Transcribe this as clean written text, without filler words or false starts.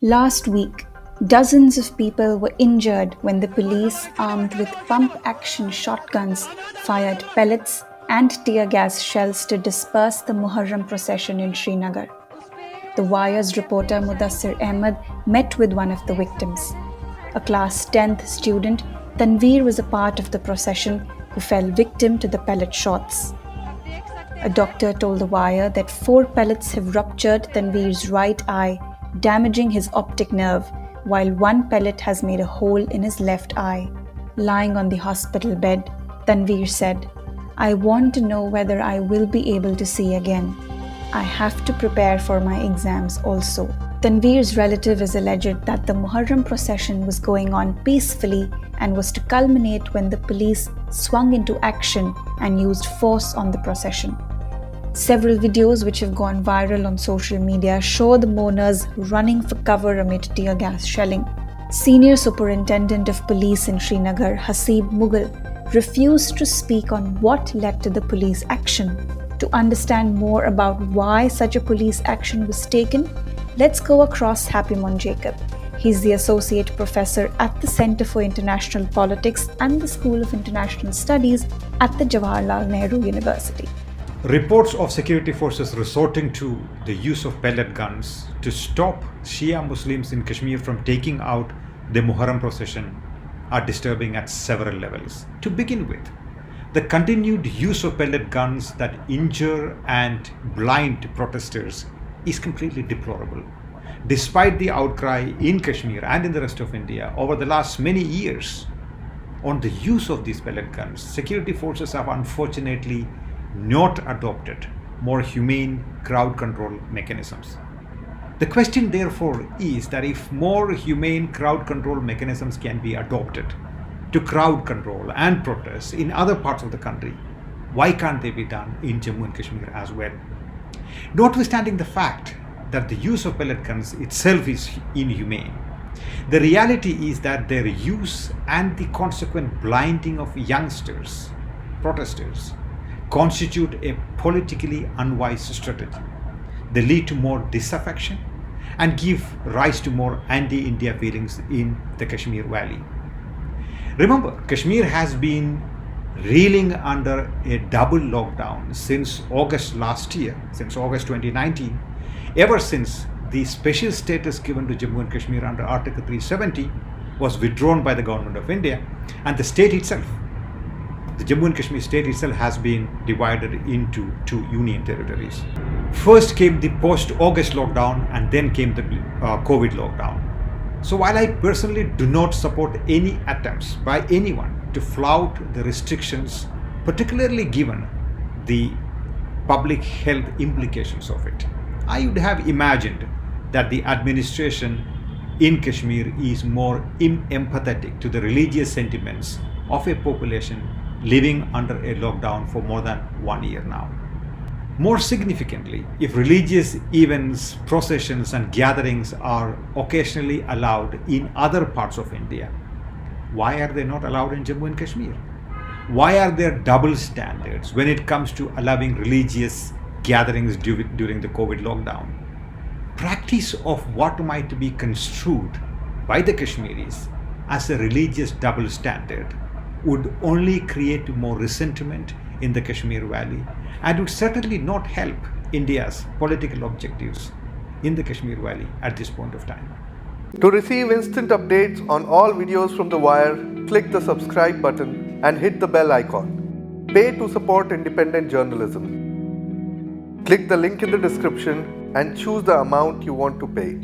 Last week, dozens of people were injured when the police, armed with pump-action shotguns, fired pellets and tear gas shells to disperse the Muharram procession in Srinagar. The Wire's reporter Mudassir Ahmed met with one of the victims. A class 10th student, Tanveer was a part of the procession who fell victim to the pellet shots. A doctor told The Wire that 4 pellets have ruptured Tanveer's right eye, damaging his optic nerve, while 1 pellet has made a hole in his left eye. Lying on the hospital bed, Tanveer said, "I want to know whether I will be able to see again. I have to prepare for my exams also." Tanveer's relative has alleged that the Muharram procession was going on peacefully and was to culminate when the police swung into action and used force on the procession. Several videos which have gone viral on social media show the mourners running for cover amid tear gas shelling. Senior Superintendent of Police in Srinagar, Haseeb Mughal, refused to speak on what led to the police action. To understand more about why such a police action was taken, let's go across Happymon Jacob. He's the Associate Professor at the Center for International Politics and the School of International Studies at the Jawaharlal Nehru University. Reports of security forces resorting to the use of pellet guns to stop Shia Muslims in Kashmir from taking out the Muharram procession are disturbing at several levels. To begin with, the continued use of pellet guns that injure and blind protesters is completely deplorable. Despite the outcry in Kashmir and in the rest of India over the last many years on the use of these pellet guns, security forces have unfortunately not adopted more humane crowd control mechanisms. The question therefore is that if more humane crowd control mechanisms can be adopted to crowd control and protests in other parts of the country, why can't they be done in Jammu and Kashmir as well? Notwithstanding the fact that the use of pellet guns itself is inhumane, the reality is that their use and the consequent blinding of youngsters, protesters, constitute a politically unwise strategy. They lead to more disaffection and give rise to more anti-India feelings in the Kashmir Valley. Remember, Kashmir has been reeling under a double lockdown since August last year, since August 2019, ever since the special status given to Jammu and Kashmir under Article 370 was withdrawn by the government of India, and the state itself, the Jammu and Kashmir state itself, has been divided into 2 union territories. First came the post-August lockdown and then came the COVID lockdown. So while I personally do not support any attempts by anyone to flout the restrictions, particularly given the public health implications of it, I would have imagined that the administration in Kashmir is more empathetic to the religious sentiments of a population living under a lockdown for more than 1 year now. More significantly, if religious events, processions and gatherings are occasionally allowed in other parts of India, why are they not allowed in Jammu and Kashmir? Why are there double standards when it comes to allowing religious gatherings during the COVID lockdown? Practice of what might be construed by the Kashmiris as a religious double standard would only create more resentment in the Kashmir Valley and would certainly not help India's political objectives in the Kashmir Valley at this point of time. To receive instant updates on all videos from The Wire, click the subscribe button and hit the bell icon. Pay to support independent journalism. Click the link in the description and choose the amount you want to pay.